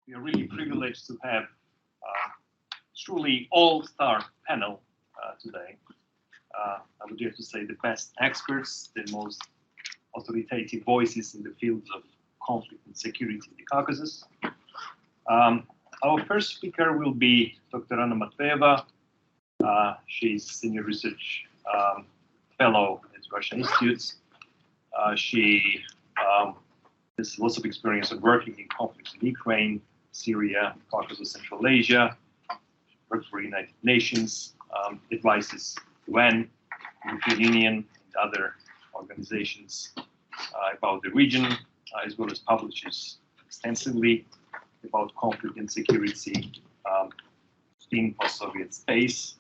We are really privileged to have truly all-star panel today. I would dare to say the best experts, the most authoritative voices in the fields of conflict and security in the Caucasus. Our first speaker will be Dr. Anna Matveyeva. She's Senior Research Fellow at Russian Institutes. She has lots of experience of working in conflicts in Ukraine, Syria, Caucasus, Central Asia. Worked for the United Nations, advises UN, European Union, and other organizations about the region, as well as publishes extensively about conflict and security in post-Soviet space.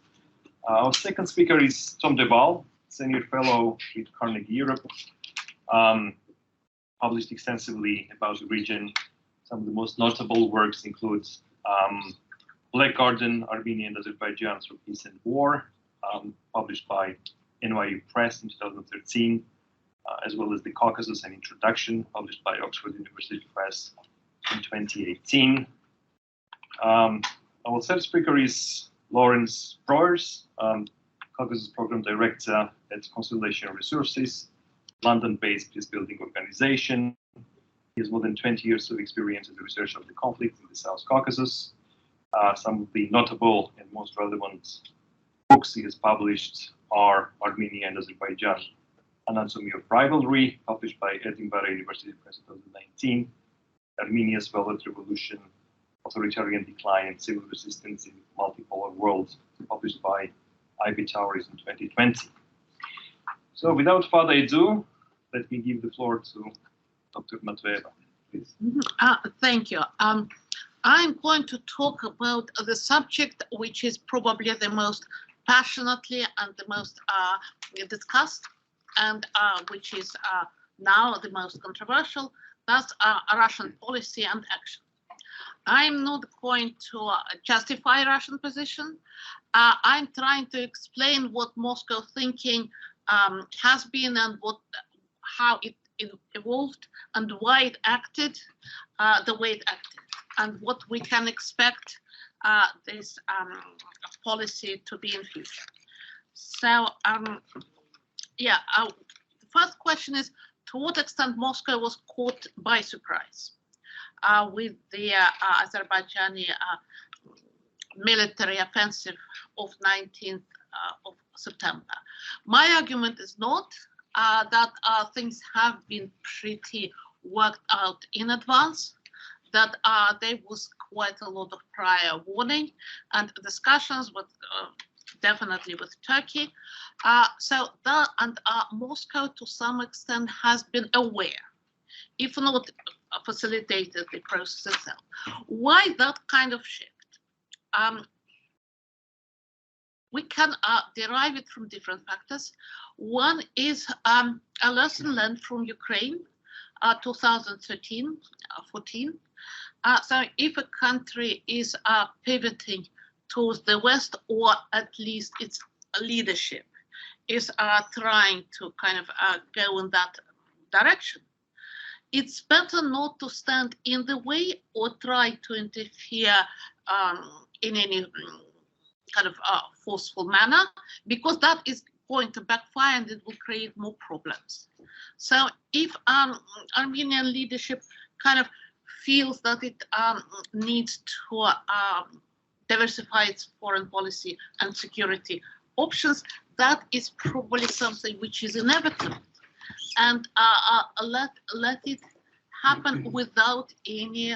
Our second speaker is Tom Deval, Senior Fellow with Carnegie Europe, published extensively about the region. Some of the most notable works include Black Garden, Armenia and Azerbaijan through Peace and War, published by NYU Press in 2013, as well as The Caucasus, an Introduction, published by Oxford University Press in 2018. Our third speaker is Lawrence Broers, Caucasus Program Director at Constellation Resources, London-based peace-building organization. He has more than 20 years of experience in the research of the conflict in the South Caucasus. Some of the notable and most relevant books he has published are Armenia and Azerbaijan, Anatomy of Rivalry, published by Edinburgh University Press 2019, Armenia's Velvet Revolution, Authoritarian Decline and Civil Resistance in Multipolar World, published by Ivy Towers in 2020. So without further ado, let me give the floor to Dr. Matveyeva, please. Thank you. I'm going to talk about the subject which is probably the most passionately and the most discussed, and which is now the most controversial. That's Russian policy and action. I'm not going to justify Russian position. I'm trying to explain what Moscow thinking has been and how it evolved and why it acted the way it acted, and what we can expect this policy to be in future. So, the first question is, to what extent Moscow was caught by surprise with the Azerbaijani military offensive of 19th of September? My argument is not that things have been pretty worked out in advance, that there was quite a lot of prior warning and discussions with definitely with Turkey. Moscow to some extent has been aware, if not facilitated the process itself. Why that kind of shift? We can derive it from different factors. One is a lesson learned from Ukraine, 2013-14. So if a country is pivoting towards the West, or at least its leadership is trying to kind of go in that direction, it's better not to stand in the way or try to interfere in any kind of forceful manner, because that is going to backfire and it will create more problems. So if Armenian leadership kind of feels that it needs to diversify its foreign policy and security options, that is probably something which is inevitable, and let it happen without any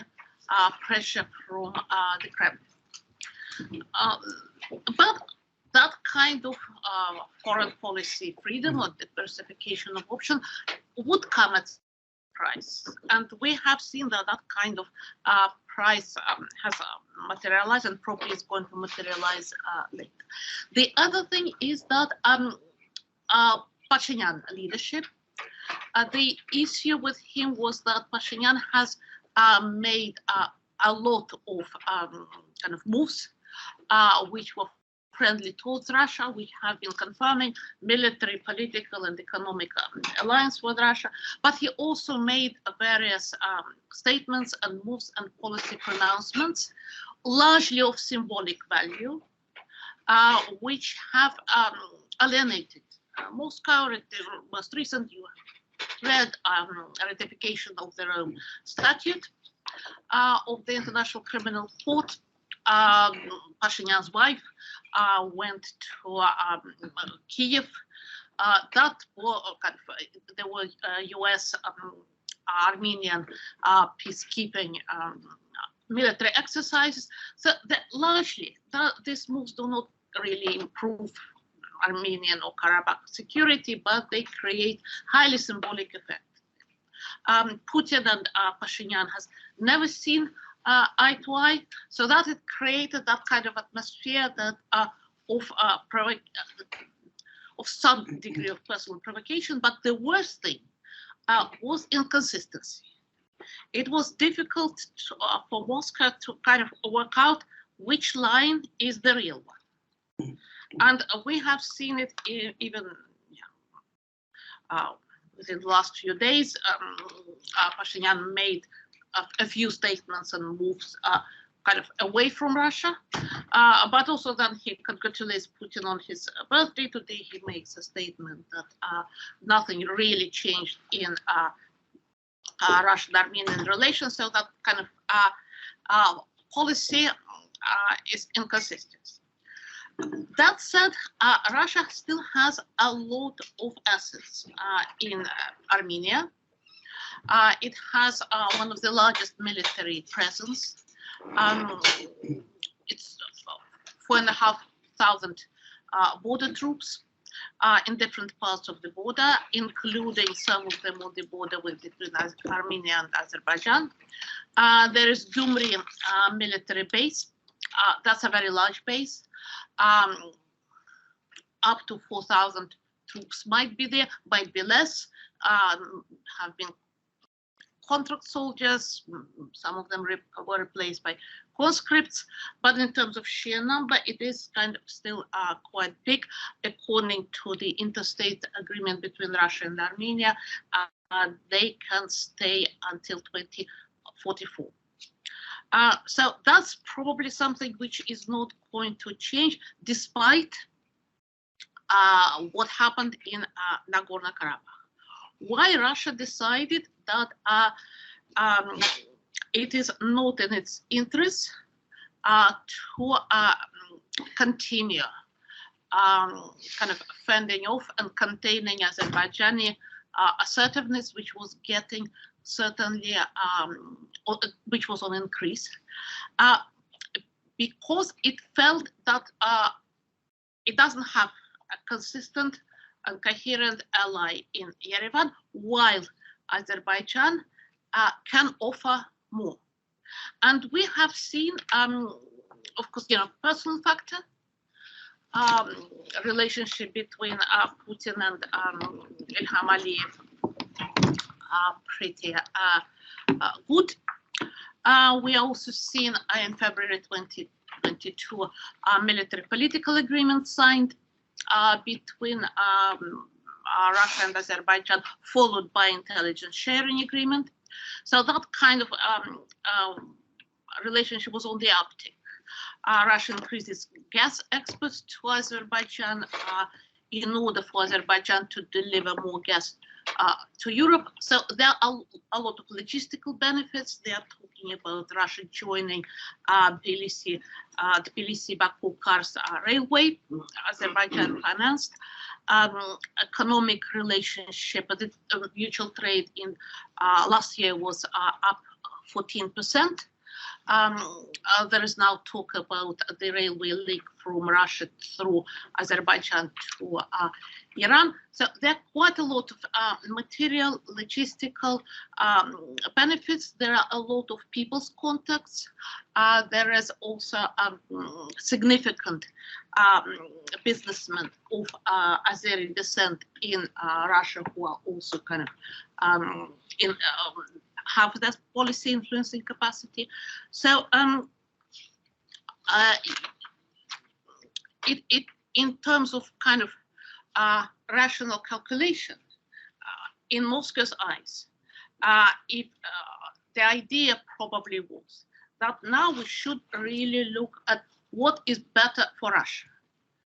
pressure from the Kremlin. But that kind of foreign policy freedom or diversification of options would come at price, and we have seen that that kind of price has materialized and probably is going to materialize later. The other thing is that Pashinyan leadership, the issue with him was that Pashinyan has made a lot of kind of moves which were friendly towards Russia. We have been confirming military, political, and economic alliance with Russia. But he also made various statements and moves and policy pronouncements, largely of symbolic value, which have alienated Moscow. The most recent, you read ratification of the Rome Statute of the International Criminal Court. Pashinyan's wife went to Kiev. That was there were U.S. Armenian peacekeeping military exercises. So that largely, these moves do not really improve Armenian or Karabakh security, but they create highly symbolic effect. Putin and Pashinyan has never seen eye to eye, so that it created that kind of atmosphere that of some degree of personal provocation. But the worst thing was inconsistency. It was difficult for Moscow to kind of work out which line is the real one. And we have seen it even within the last few days. Pashinyan made a few statements and moves kind of away from Russia, but also then he congratulates Putin on his birthday today. He makes a statement that nothing really changed in Russian-Armenian relations, so that kind of policy is inconsistent. That said, Russia still has a lot of assets in Armenia. It has one of the largest military presence. It's 4,500 border troops in different parts of the border, including some of them on the border between Armenia and Azerbaijan. There is Gyumri military base. That's a very large base. Up to 4,000 troops might be there, might be less. Have been contract soldiers. Some of them were replaced by conscripts, but in terms of sheer number, it is kind of still quite big. According to the interstate agreement between Russia and Armenia, they can stay until 2044. So that's probably something which is not going to change, despite what happened in Nagorno Karabakh. Why Russia decided that it is not in its interest to continue kind of fending off and containing Azerbaijani assertiveness, which was getting certainly, which was on increase, because it felt that it doesn't have a consistent and coherent ally in Yerevan, while Azerbaijan can offer more. And we have seen, of course, personal factor, relationship between Putin and Ilham Aliyev pretty good. We also seen in February 2022 a military political agreement signed between Russia and Azerbaijan, followed by intelligence sharing agreement. So that kind of relationship was on the uptick. Russia increased its gas exports to Azerbaijan in order for Azerbaijan to deliver more gas to Europe. So there are a lot of logistical benefits. They are talking about Russia joining the Tbilisi-Baku-Kars railway, Azerbaijan financed. Economic relationship, the mutual trade in last year was up 14%. There is now talk about the railway link from Russia through Azerbaijan to Iran. So there are quite a lot of material, logistical benefits. There are a lot of people's contacts. There is also significant businessmen of Azeri descent in Russia who are also kind of have that policy influencing capacity. So it in terms of kind of rational calculation, in Moscow's eyes, the idea probably was that now we should really look at what is better for Russia,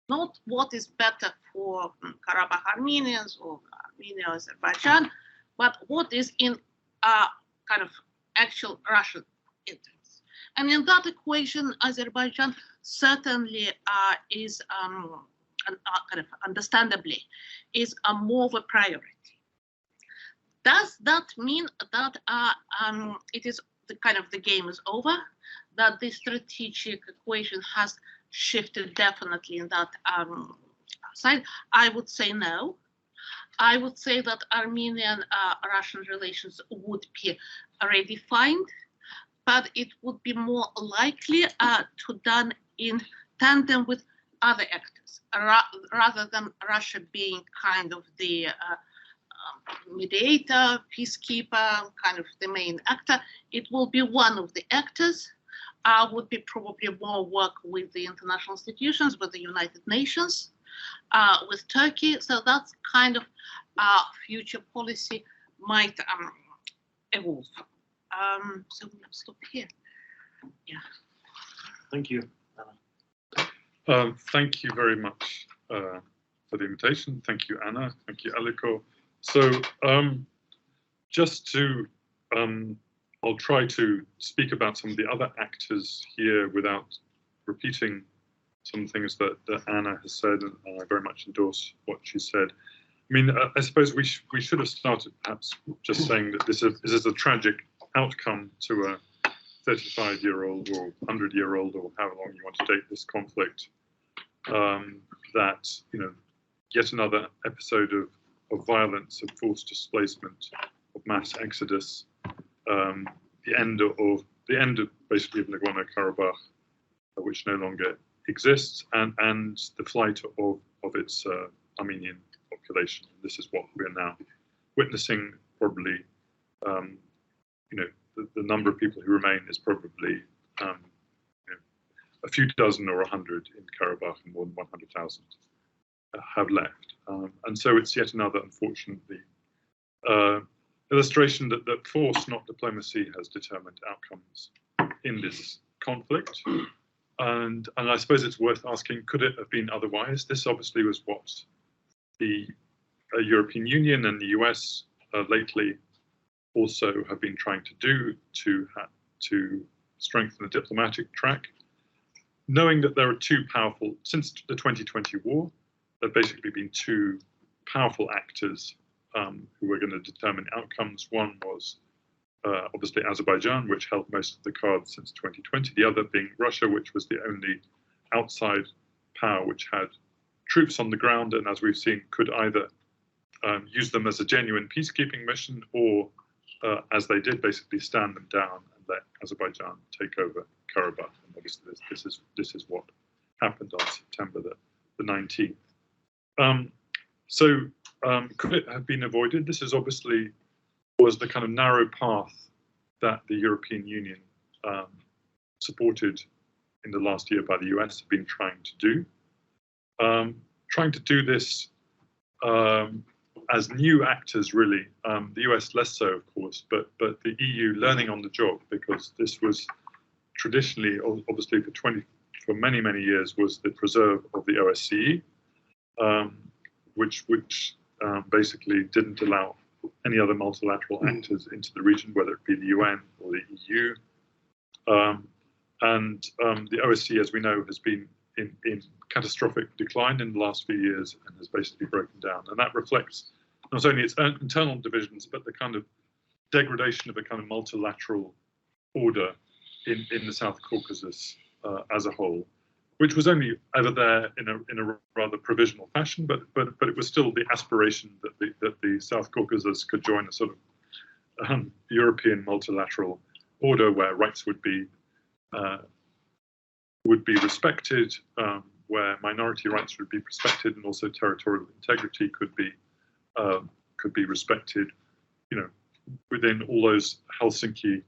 not what is better for Karabakh Armenians or Armenia or Azerbaijan, but what is in kind of actual Russian interests. And in that equation, Azerbaijan certainly is kind of understandably is more of a priority. Does that mean that it is the kind of the game is over, that the strategic equation has shifted definitely in that side? I would say no. I would say that Armenian-Russian relations would be redefined, but it would be more likely to done in tandem with other actors, rather than Russia being kind of the mediator, peacekeeper, kind of the main actor. It will be one of the actors. Would be probably more work with the international institutions, with the United Nations, with Turkey. So that's kind of future policy might evolve. So we'll stop here. Yeah. Thank you. Thank you very much for the invitation. Thank you, Anna. Thank you, Aliko. So just to, I'll try to speak about some of the other actors here without repeating some things that Anna has said, and I very much endorse what she said. I mean, I suppose we should have started perhaps just saying that this is a tragic outcome to a 35-year-old or 100-year-old or however long you want to date this conflict. That, you know, yet another episode of violence, of forced displacement, of mass exodus, the end of basically of Nagorno Karabakh, which no longer exists, and the flight of its Armenian population. This is what we're now witnessing. Probably, you know, the number of people who remain is probably you know, a few dozen or 100 in Karabakh, and more than 100,000 have left. And so it's yet another, unfortunately, illustration that force, not diplomacy, has determined outcomes in this conflict. And I suppose it's worth asking, could it have been otherwise? This obviously was what the European Union and the US lately also have been trying to do to strengthen the diplomatic track, knowing that there are two powerful, since the 2020 war, there have basically been two powerful actors who were going to determine outcomes. One was obviously Azerbaijan, which held most of the cards since 2020. The other being Russia, which was the only outside power which had troops on the ground, and as we've seen, could either use them as a genuine peacekeeping mission, or as they did, basically stand them down and let Azerbaijan take over Karabakh. And obviously, this is what happened on September the 19th. Could it have been avoided? This is obviously was the kind of narrow path that the European Union supported in the last year by the US have been trying to do. Trying to do this as new actors, really. The US less so, of course, but the EU learning on the job, because this was traditionally, obviously for many years, was the preserve of the OSCE, which basically didn't allow any other multilateral actors into the region, whether it be the UN or the EU. The OSCE, as we know, has been in catastrophic decline in the last few years and has basically broken down. And that reflects not only its own internal divisions, but the kind of degradation of a kind of multilateral order in the South Caucasus as a whole, which was only ever there in a rather provisional fashion, but it was still the aspiration that the South Caucasus could join a sort of European multilateral order where rights would be respected, where minority rights would be respected, and also territorial integrity could be respected, you know, within all those Helsinki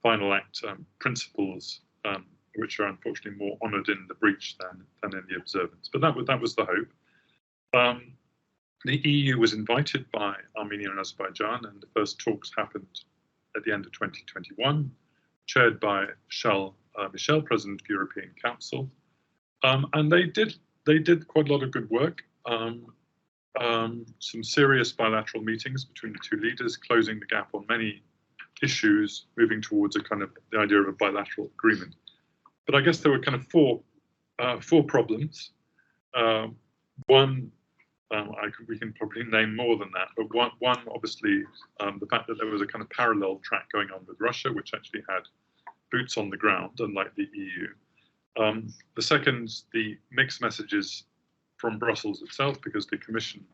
Final Act principles which are unfortunately more honoured in the breach than in the observance. But that was the hope. The EU was invited by Armenia and Azerbaijan, and the first talks happened at the end of 2021, chaired by Charles Michel, President of the European Council, and they did quite a lot of good work. Some serious bilateral meetings between the two leaders, closing the gap on many issues, moving towards a kind of the idea of a bilateral agreement. But I guess there were kind of four problems. One, we can probably name more than that, but one obviously, the fact that there was a kind of parallel track going on with Russia, which actually had boots on the ground, unlike the EU. The second, the mixed messages from Brussels itself, because the Commission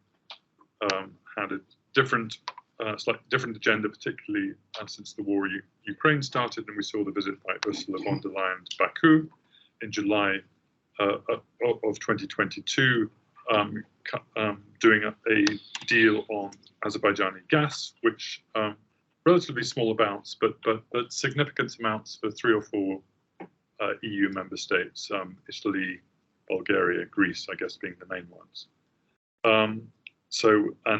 had a slightly different agenda, particularly since the war in Ukraine started, and we saw the visit by Ursula von der Leyen to Baku in July of 2022, doing a deal on Azerbaijani gas, which relatively small amounts, but significant amounts for 3 or 4 EU member states, Italy, Bulgaria, Greece, I guess, being the main ones. And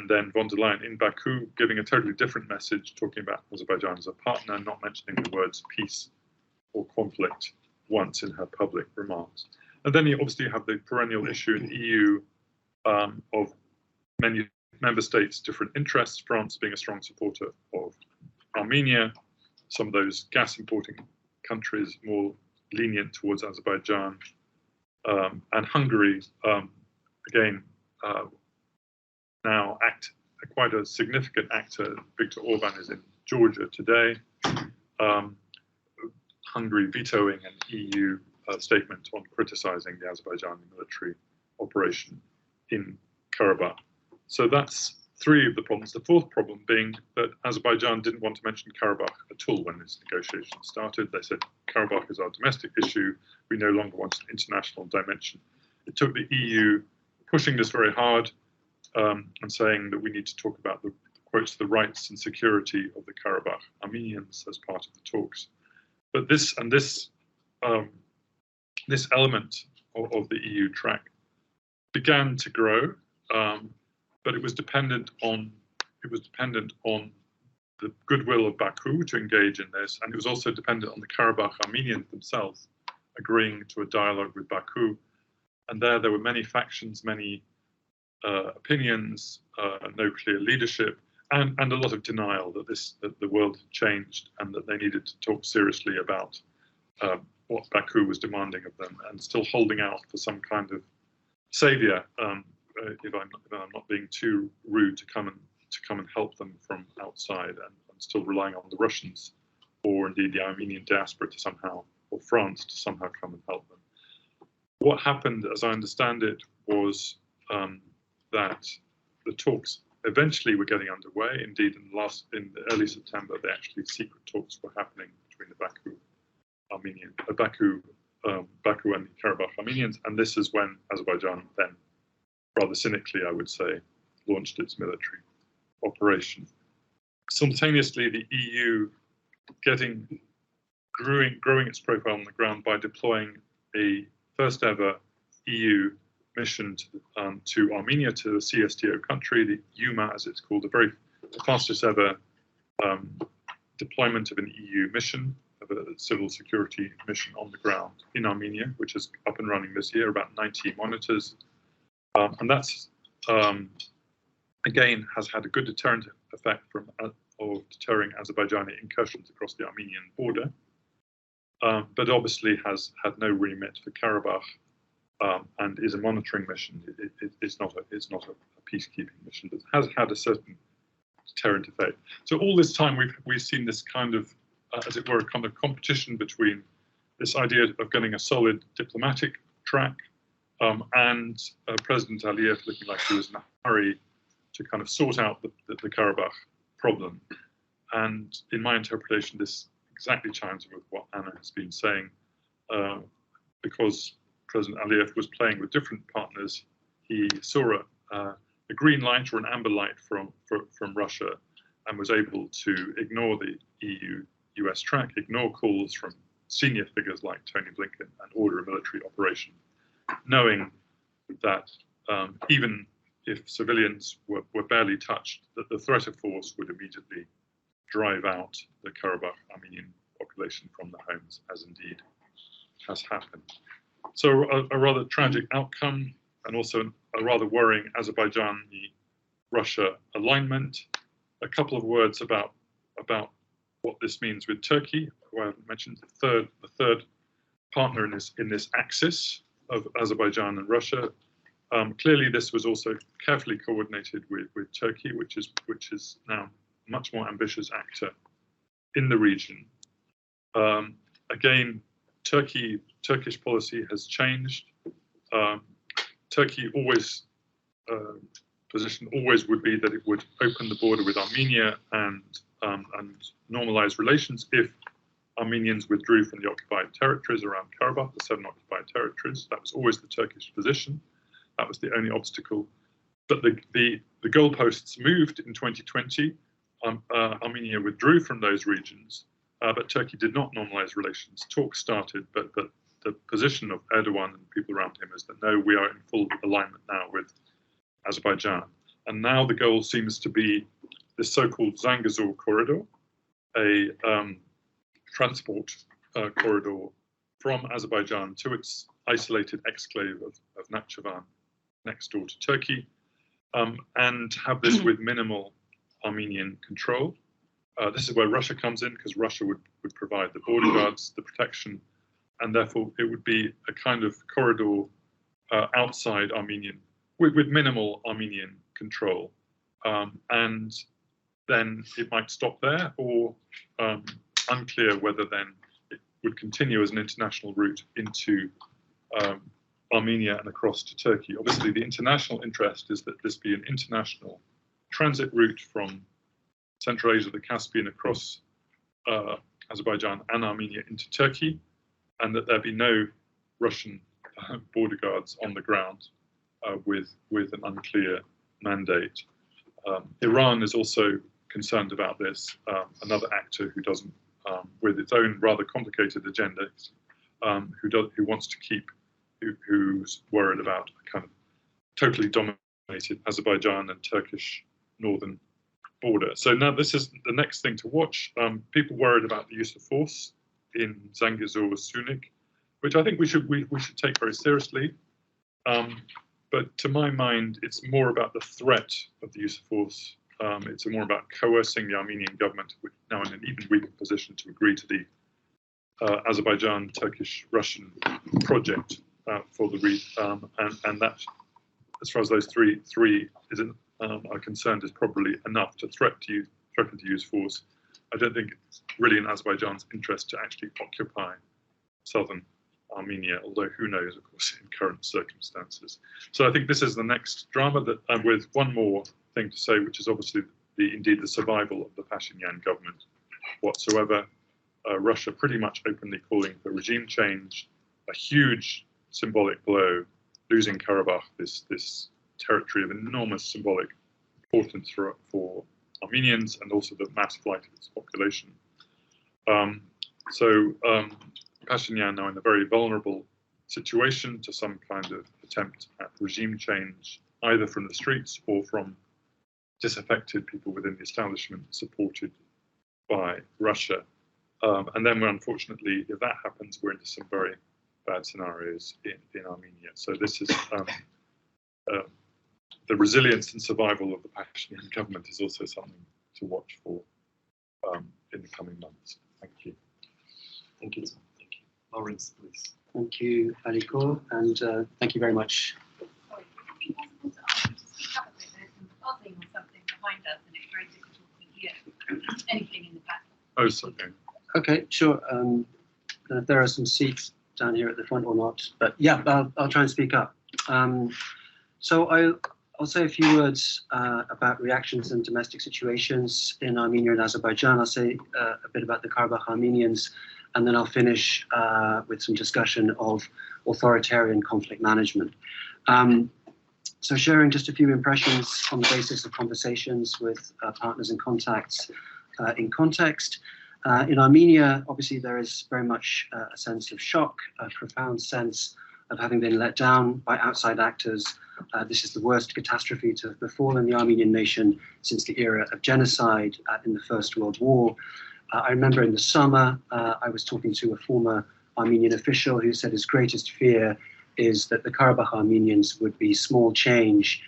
then von der Leyen in Baku giving a totally different message, talking about Azerbaijan as a partner, not mentioning the words peace or conflict once in her public remarks. And then you obviously have the perennial issue in the EU of many member states' different interests, France being a strong supporter of Armenia, some of those gas importing countries more lenient towards Azerbaijan, and Hungary, again, now quite a significant actor. Viktor Orban is in Georgia today. Hungary vetoing an EU statement on criticizing the Azerbaijani military operation in Karabakh. So that's 3 of the problems. The fourth problem being that Azerbaijan didn't want to mention Karabakh at all when this negotiation started. They said, Karabakh is our domestic issue. We no longer want an international dimension. It took the EU pushing this very hard and saying that we need to talk about the quotes, the rights and security of the Karabakh Armenians as part of the talks. But this element of the EU track began to grow, but it was dependent on the goodwill of Baku to engage in this, and it was also dependent on the Karabakh Armenians themselves agreeing to a dialogue with Baku. And there were many factions, many opinions, no clear leadership, and a lot of denial that the world had changed and that they needed to talk seriously about what Baku was demanding of them, and still holding out for some kind of savior, if I'm not being too rude, to come and help them from outside, and still relying on the Russians or indeed the Armenian diaspora to somehow, or France to somehow come and help them. What happened, as I understand it, was that the talks eventually were getting underway. Indeed, in early September, secret talks were happening between the Baku and the Karabakh Armenians, and this is when Azerbaijan then, rather cynically, I would say, launched its military operation. Simultaneously, the EU growing its profile on the ground by deploying a first ever EU mission to Armenia, to the CSTO country, the UMA as it's called, the fastest ever deployment of an EU mission, of a civil security mission on the ground in Armenia, which is up and running this year, about 90 monitors. And that's, again, has had a good deterrent effect of deterring Azerbaijani incursions across the Armenian border, but obviously has had no remit for Karabakh, and is a monitoring mission. It's not a peacekeeping mission, but has had a certain deterrent effect. So all this time we've seen this kind of, as it were, a kind of competition between this idea of getting a solid diplomatic track and President Aliyev looking like he was in a hurry to kind of sort out the Karabakh problem. And in my interpretation, this exactly chimes with what Anna has been saying, because President Aliyev was playing with different partners. He saw a green light or an amber light from Russia, and was able to ignore the EU-US track, ignore calls from senior figures like Tony Blinken and order a military operation, knowing that even if civilians were barely touched, that the threat of force would immediately drive out the Karabakh Armenian population from the homes, as indeed has happened. So a rather tragic outcome, and also a rather worrying Azerbaijan-Russia alignment. A couple of words about what this means with Turkey, who I haven't mentioned, the third partner in this axis of Azerbaijan and Russia. Clearly, this was also carefully coordinated with Turkey, which is now a much more ambitious actor in the region. Again, Turkish policy has changed. Turkey position always would be that it would open the border with Armenia and normalize relations if Armenians withdrew from the occupied territories around Karabakh, the 7 occupied territories. That was always the Turkish position. That was the only obstacle. But the goalposts moved in 2020. Armenia withdrew from those regions, but Turkey did not normalize relations. Talks started, but the position of Erdogan and people around him is that no, we are in full alignment now with Azerbaijan. And now the goal seems to be the so-called Zangezur corridor, a transport corridor from Azerbaijan to its isolated exclave of Nakhchivan next door to Turkey, and have this with minimal Armenian control. This is where Russia comes in, because Russia would provide the border guards, the protection, and therefore it would be a kind of corridor outside Armenian, with minimal Armenian control. And then it might stop there, or unclear whether then it would continue as an international route into Armenia and across to Turkey. Obviously, the international interest is that this be an international transit route from Central Asia, the Caspian, across Azerbaijan and Armenia into Turkey, and that there be no Russian border guards on the ground with an unclear mandate. Iran is also concerned about this, another actor who doesn't, with its own rather complicated agenda, who wants to keep, who's worried about a kind of totally dominated Azerbaijan and Turkish northern border. So now this is the next thing to watch. People worried about the use of force in Zangezur Sunik, which I think we should take very seriously. But to my mind, it's more about the threat of the use of force. It's more about coercing the Armenian government, which is now in an even weaker position to agree to the Azerbaijan, Turkish, Russian project for the region, and that, as far as those three are concerned, is probably enough to threaten to use force. I don't think it's really in Azerbaijan's interest to actually occupy southern Armenia, although who knows, of course, in current circumstances. So I think this is the next drama, that, with one more thing to say, which is obviously indeed the survival of the Pashinyan government whatsoever. Russia pretty much openly calling for regime change, a huge symbolic blow, losing Karabakh, this territory of enormous symbolic importance for Armenians, and also the mass flight of its population. Pashinyan now in a very vulnerable situation to some kind of attempt at regime change, either from the streets or from disaffected people within the establishment supported by Russia. And then, unfortunately, if that happens, we're into some very bad scenarios in Armenia. So this is the resilience and survival of the Pashinyan government is also something to watch for in the coming months. Thank you. Thank you. Thank you. Lawrence, please. Thank you, Aliko, and thank you very much. Sorry, would it be possible to ask you to speak up a bit? There's some buzzing or something behind us, and it's very difficult to hear anything in the back. Oh, sorry. Okay, sure. If there are some seats down here at the front or not, but yeah, I'll try and speak up. So I'll say a few words about reactions and domestic situations in Armenia and Azerbaijan. I'll say a bit about the Karabakh Armenians, and then I'll finish with some discussion of authoritarian conflict management. So sharing just a few impressions on the basis of conversations with partners and contacts in context. In Armenia, obviously, there is very much a sense of shock, a profound sense of having been let down by outside actors. This is the worst catastrophe to have befallen the Armenian nation since the era of genocide in the First World War. I remember in the summer, I was talking to a former Armenian official who said his greatest fear is that the Karabakh Armenians would be small change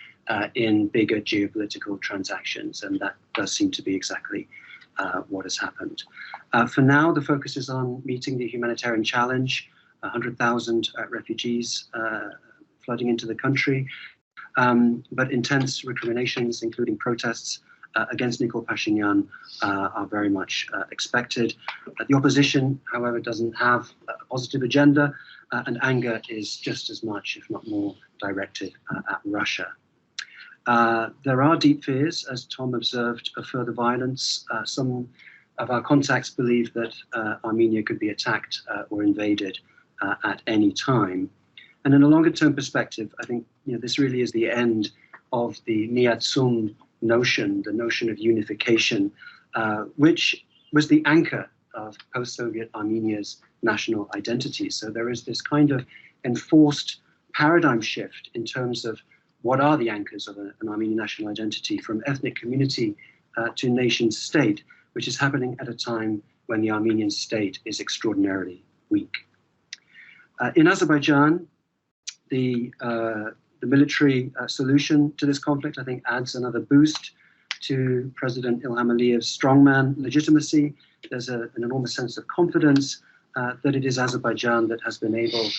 in bigger geopolitical transactions, and that does seem to be exactly what has happened. For now, the focus is on meeting the humanitarian challenge, 100,000 refugees flooding into the country, but intense recriminations, including protests against Nikol Pashinyan, are very much expected. The opposition, however, doesn't have a positive agenda, and anger is just as much, if not more, directed at Russia. There are deep fears, as Tom observed, of further violence. Some of our contacts believe that Armenia could be attacked or invaded at any time. And in a longer-term perspective, I think this really is the end of the Niatsum notion, the notion of unification, which was the anchor of post-Soviet Armenia's national identity. So there is this kind of enforced paradigm shift in terms of what are the anchors of an Armenian national identity, from ethnic community to nation state, which is happening at a time when the Armenian state is extraordinarily weak. In Azerbaijan, the military solution to this conflict, I think, adds another boost to President Ilham Aliyev's strongman legitimacy. There's an enormous sense of confidence that it is Azerbaijan that has been able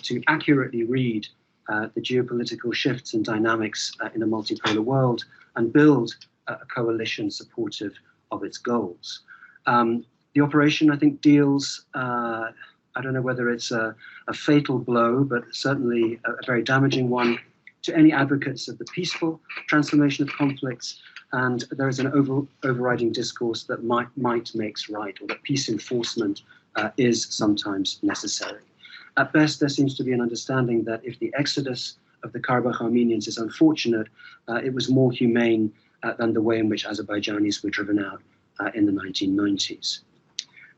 to accurately read the geopolitical shifts and dynamics in a multipolar world and build a coalition supportive of its goals. The operation, I think, deals, I don't know whether it's a fatal blow, but certainly a very damaging one to any advocates of the peaceful transformation of conflicts. And there is an overriding discourse that might makes right, or that peace enforcement is sometimes necessary. At best, there seems to be an understanding that if the exodus of the Karabakh Armenians is unfortunate, it was more humane than the way in which Azerbaijanis were driven out in the 1990s.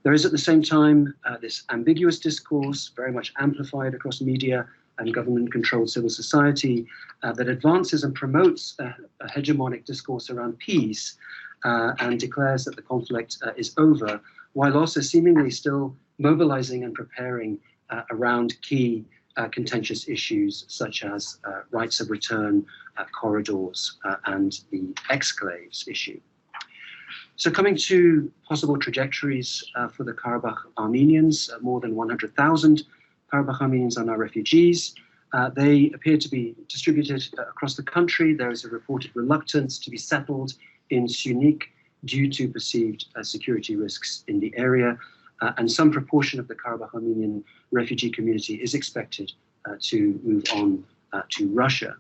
There is at the same time this ambiguous discourse, very much amplified across media and government-controlled civil society, that advances and promotes a hegemonic discourse around peace and declares that the conflict is over, while also seemingly still mobilizing and preparing around key contentious issues such as rights of return, corridors, and the exclaves issue. So coming to possible trajectories for the Karabakh Armenians, more than 100,000 Karabakh Armenians are now refugees. They appear to be distributed across the country. There is a reported reluctance to be settled in Syunik due to perceived security risks in the area. And some proportion of the Karabakh Armenian refugee community is expected to move on to Russia.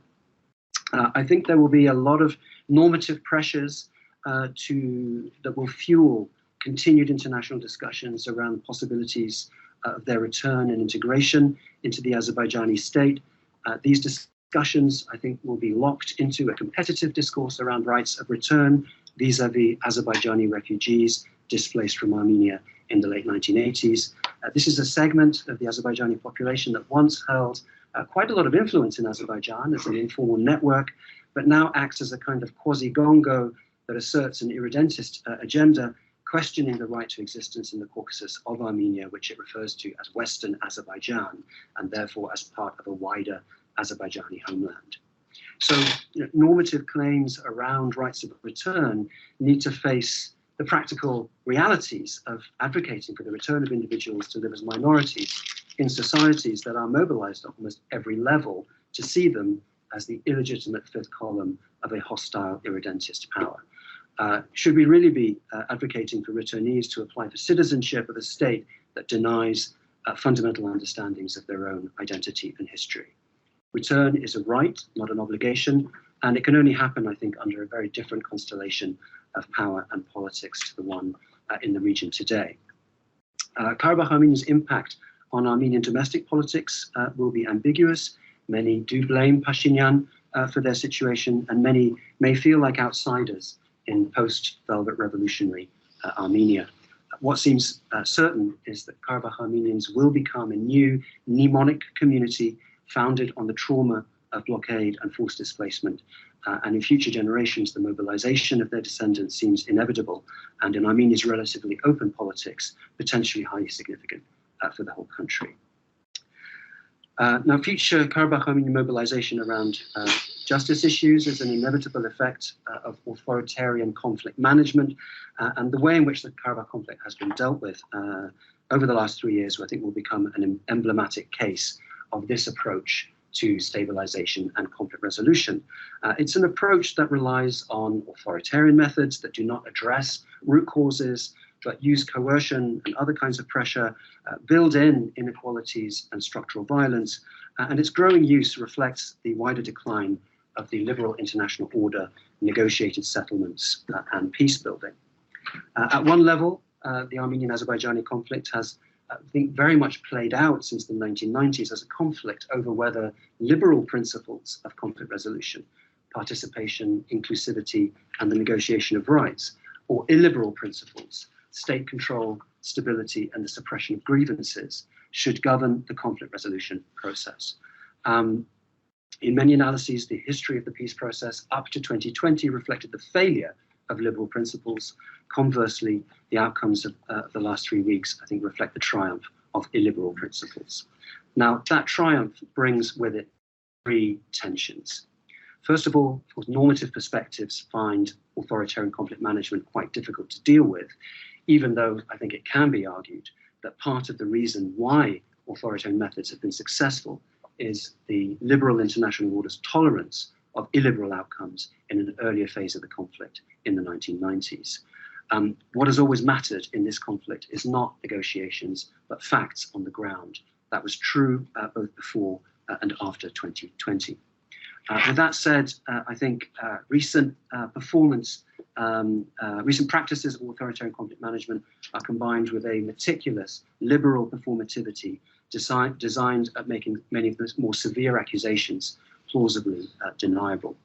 I think there will be a lot of normative pressures that will fuel continued international discussions around possibilities of their return and integration into the Azerbaijani state. These discussions, I think, will be locked into a competitive discourse around rights of return vis-à-vis Azerbaijani refugees displaced from Armenia in the late 1980s. This is a segment of the Azerbaijani population that once held quite a lot of influence in Azerbaijan as an informal network, but now acts as a kind of quasi-Gongo that asserts an irredentist agenda, questioning the right to existence in the Caucasus of Armenia, which it refers to as Western Azerbaijan, and therefore as part of a wider Azerbaijani homeland. So normative claims around rights of return need to face the practical realities of advocating for the return of individuals to live as minorities in societies that are mobilized at almost every level to see them as the illegitimate fifth column of a hostile irredentist power. Should we really be advocating for returnees to apply for citizenship of a state that denies fundamental understandings of their own identity and history? Return is a right, not an obligation, and it can only happen, I think, under a very different constellation of power and politics to the one in the region today. Karabakh Armenians' impact on Armenian domestic politics will be ambiguous. Many do blame Pashinyan for their situation, and many may feel like outsiders in post-Velvet Revolutionary Armenia. What seems certain is that Karabakh Armenians will become a new mnemonic community founded on the trauma of blockade and forced displacement. And in future generations, the mobilization of their descendants seems inevitable, and in Armenia's relatively open politics, potentially highly significant for the whole country. Now, future Karabakh Armenian mobilization around justice issues is an inevitable effect of authoritarian conflict management, and the way in which the Karabakh conflict has been dealt with over the last 3 years, I think, will become an emblematic case of this approach to stabilization and conflict resolution. It's an approach that relies on authoritarian methods that do not address root causes, but use coercion and other kinds of pressure, build in inequalities and structural violence, and its growing use reflects the wider decline of the liberal international order, negotiated settlements, and peace building. At one level, the Armenian-Azerbaijani conflict has, I think, very much played out since the 1990s as a conflict over whether liberal principles of conflict resolution, participation, inclusivity, and the negotiation of rights, or illiberal principles, state control, stability, and the suppression of grievances, should govern the conflict resolution process. In many analyses, the history of the peace process up to 2020 reflected the failure of liberal principles. Conversely, the outcomes of the last 3 weeks, I think, reflect the triumph of illiberal principles. Now, that triumph brings with it 3 tensions. First of all, of course, normative perspectives find authoritarian conflict management quite difficult to deal with, even though I think it can be argued that part of the reason why authoritarian methods have been successful is the liberal international order's tolerance of illiberal outcomes in an earlier phase of the conflict in the 1990s. What has always mattered in this conflict is not negotiations, but facts on the ground. That was true both before and after 2020. With that said, I think recent practices of authoritarian conflict management are combined with a meticulous liberal performativity designed at making many of the more severe accusations plausibly deniable.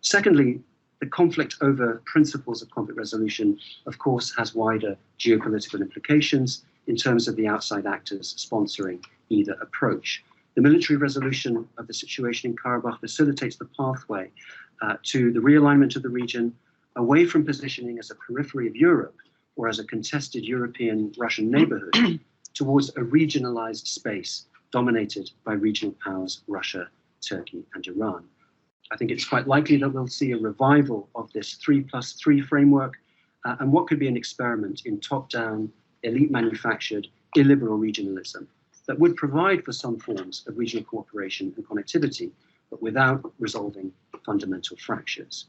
Secondly, the conflict over principles of conflict resolution, of course, has wider geopolitical implications in terms of the outside actors sponsoring either approach. The military resolution of the situation in Karabakh facilitates the pathway to the realignment of the region away from positioning as a periphery of Europe or as a contested European-Russian neighborhood towards a regionalized space dominated by regional powers, Russia, Turkey, and Iran. I think it's quite likely that we'll see a revival of this 3+3 framework and what could be an experiment in top-down, elite-manufactured, illiberal regionalism that would provide for some forms of regional cooperation and connectivity, but without resolving fundamental fractures.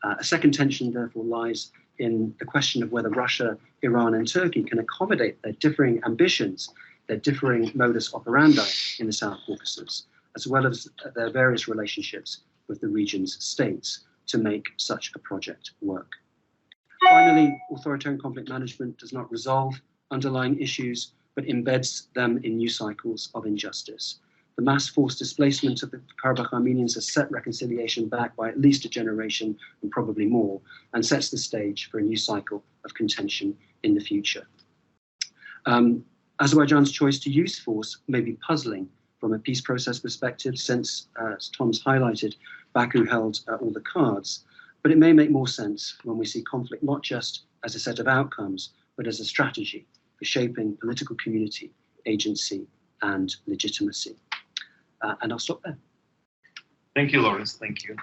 A second tension, therefore, lies in the question of whether Russia, Iran, and Turkey can accommodate their differing ambitions, their differing modus operandi in the South Caucasus, as well as their various relationships with the region's states to make such a project work. Finally, authoritarian conflict management does not resolve underlying issues, but embeds them in new cycles of injustice. The mass forced displacement of the Karabakh Armenians has set reconciliation back by at least a generation and probably more, and sets the stage for a new cycle of contention in the future. Azerbaijan's choice to use force may be puzzling from a peace process perspective, since, as Tom's highlighted, Baku held all the cards, but it may make more sense when we see conflict not just as a set of outcomes, but as a strategy for shaping political community, agency, and legitimacy. And I'll stop there. Thank you, Lawrence. Thank you.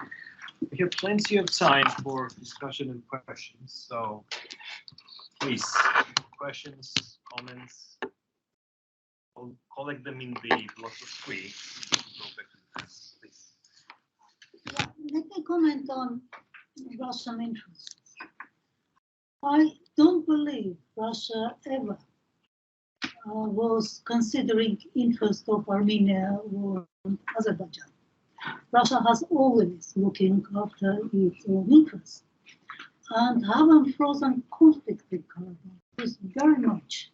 We have plenty of time for discussion and questions, so please, questions, comments, I'll collect them in the block of 3. Go back to the text, please. Yeah, let me comment on Russian interests. I don't believe Russia ever was considering interest of Armenia or Azerbaijan. Russia has always looking after its own interests. And having frozen conflict with Karabakh is very much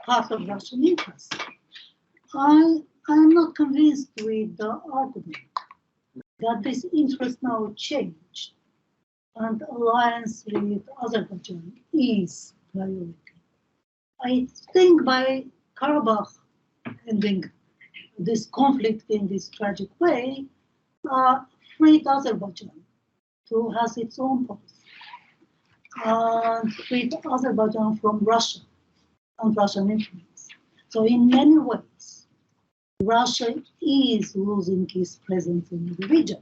part of Russian interests. I am not convinced with the argument that this interest now changed and alliance with Azerbaijan is priority. I think by Karabakh ending this conflict in this tragic way, freed Azerbaijan to has its own policy and freed Azerbaijan from Russia and Russian influence. So in many ways, Russia is losing its presence in the region.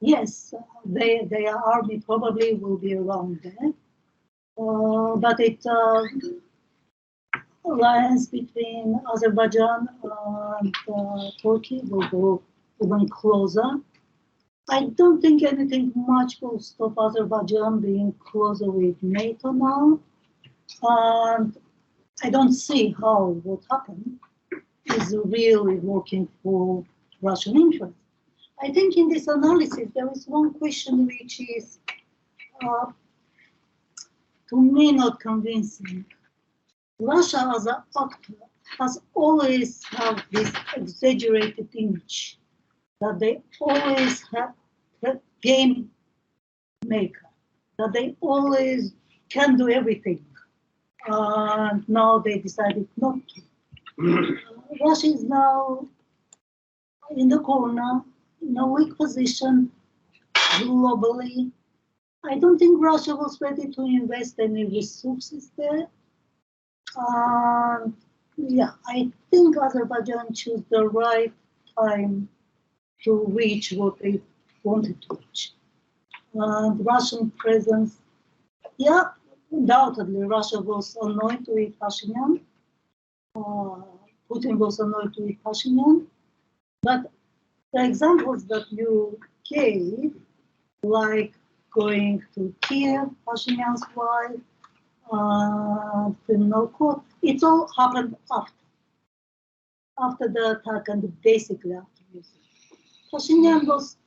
Yes, their army probably will be around there, but it alliance between Azerbaijan and Turkey will go even closer. I don't think anything much will stop Azerbaijan being closer with NATO now, and I don't see how what happened is really working for Russian interests. I think in this analysis there is one question which is, to me, not convincing. Russia as an actor has always had this exaggerated image that they always have a game maker, that they always can do everything. And now they decided not to. Russia is now in the corner, in a weak position globally. I don't think Russia was ready to invest any resources there. Yeah, I think Azerbaijan chose the right time to reach what they wanted to reach. And Russian presence, yeah, undoubtedly Russia was annoyed with Pashinyan. Putin was annoyed with Pashinyan. But the examples that you gave, like going to Kiev, Pashinyan's wife, criminal court, it all happened after the attack and basically after music. Pashinyan was,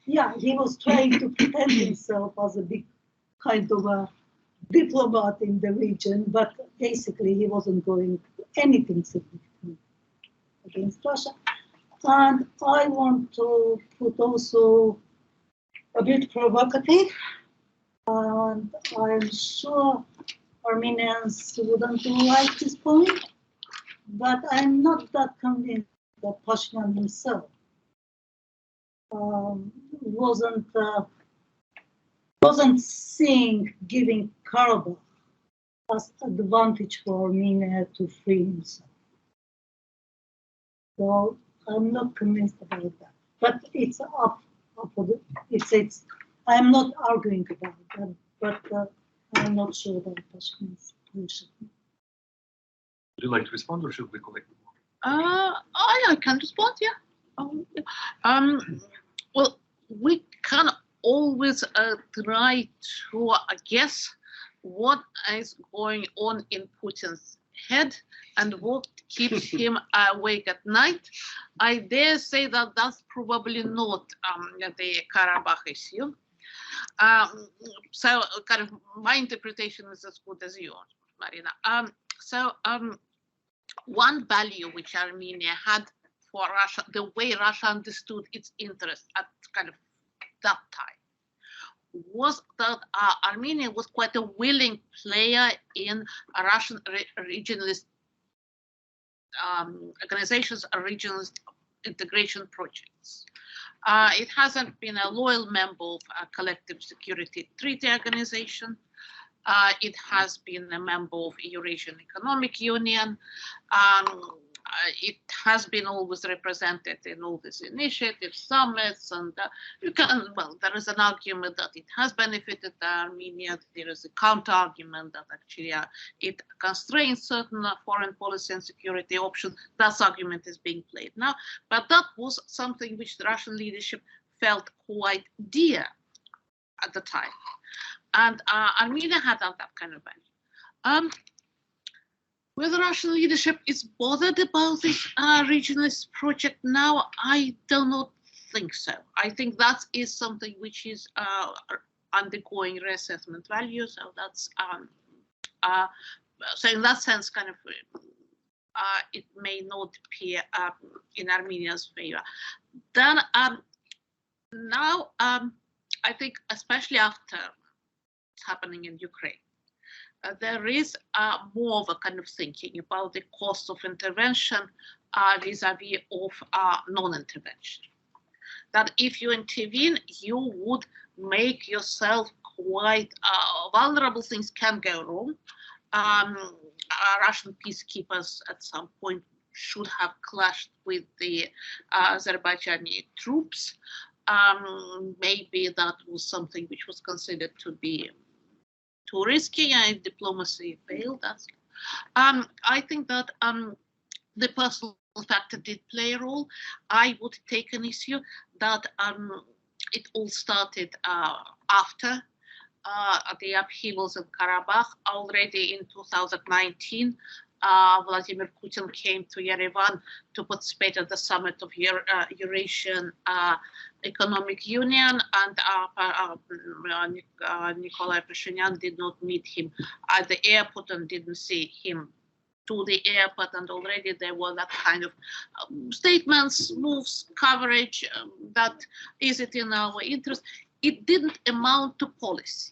yeah, he was trying to pretend himself as a big kind of a diplomat in the region, but basically he wasn't going anything significant against Russia. And I want to put also a bit provocative, and I'm sure Armenians wouldn't like this point, but I'm not that convinced that Pashinyan himself wasn't seeing giving Karabakh as advantage for Armenia to free himself. So I'm not convinced about that, but it's up for the, it's. I'm not arguing about that, but I'm not sure about Pashinyan's position. Would you like to respond, or should we collect more? I can respond, yeah. Well, we can always try to guess what is going on in Putin's head and what keeps him awake at night. I dare say that that's probably not the Karabakh issue. So kind of my interpretation is as good as yours, Marina. One value which Armenia had for Russia, the way Russia understood its interest at kind of that time, was that Armenia was quite a willing player in Russian regionalist organizations, regionalist integration projects. It hasn't been a loyal member of a collective security treaty organization. It has been a member of Eurasian Economic Union. It has been always represented in all these initiatives, summits, and you can, well, there is an argument that it has benefited Armenia. There is a counter argument that actually it constrains certain foreign policy and security options. That argument is being played now, but that was something which the Russian leadership felt quite dear at the time. And Armenia had that kind of value. Whether Russian leadership is bothered about this regionalist project now, I do not think so. I think that is something which is undergoing reassessment value. So that's so in that sense, kind of, it may not appear in Armenia's favor. Then now, I think especially after what's happening in Ukraine, there is more of a kind of thinking about the cost of intervention vis-a-vis of non-intervention. That if you intervene, you would make yourself quite vulnerable. Things can go wrong. Russian peacekeepers at some point should have clashed with the Azerbaijani troops. Maybe that was something which was considered to be too risky, and diplomacy failed. I think that the personal factor did play a role. I would take an issue that it all started after the upheavals in Karabakh. Already in 2019, Vladimir Putin came to Yerevan to participate at the summit of Eurasian Economic Union, and Nikolai Pashinyan did not meet him at the airport and didn't see him to the airport, and already there were that kind of statements, moves, coverage, that is it in our interest. It didn't amount to policy,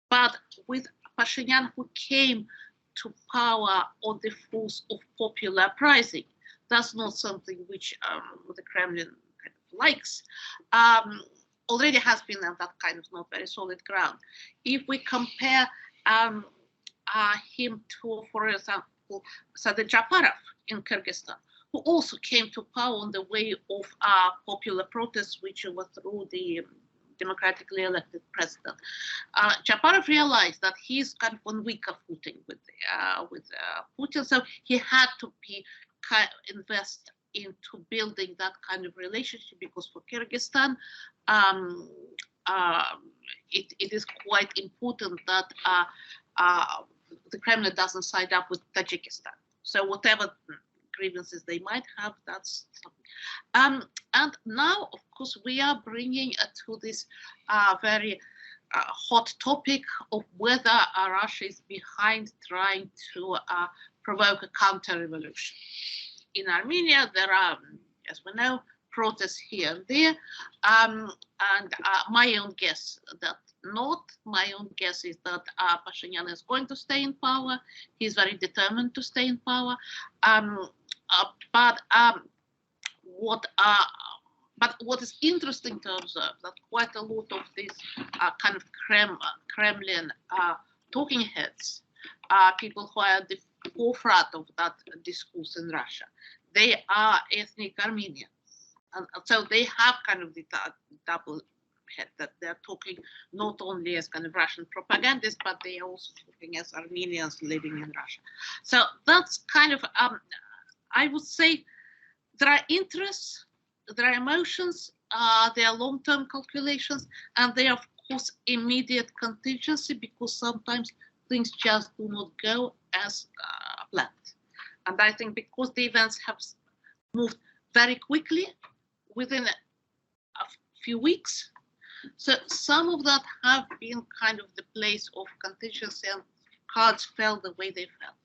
but with Pashinyan, who came to power on the force of popular uprising, that's not something which the Kremlin kind of likes. Already has been on that kind of not very solid ground. If we compare him to, for example, Sadir Japarov in Kyrgyzstan, who also came to power on the way of popular protests, which were through the democratically elected president. Japarov realized that he's kind of on weaker footing with Putin, so he had to invest into building that kind of relationship, because for Kyrgyzstan, it is quite important that the Kremlin doesn't side up with Tajikistan. So whatever grievances they might have, that's something. And now, of course, we are bringing to this very hot topic of whether Russia is behind trying to provoke a counter-revolution. In Armenia, there are, as we know, protests here and there, and my own guess that my own guess is that Pashinyan is going to stay in power. He's very determined to stay in power. But what is interesting to observe that quite a lot of these kind of Kremlin talking heads, people who are at the forefront of that discourse in Russia, they are ethnic Armenians, and so they have kind of the double head, that they're talking not only as kind of Russian propagandists, but they are also talking as Armenians living in Russia. So that's kind of, I would say, there are interests, there are emotions, there are long-term calculations, and there are, of course, immediate contingency, because sometimes things just do not go as planned. And I think because the events have moved very quickly within a few weeks, so some of that have been kind of the place of contingency, and cards fell the way they fell.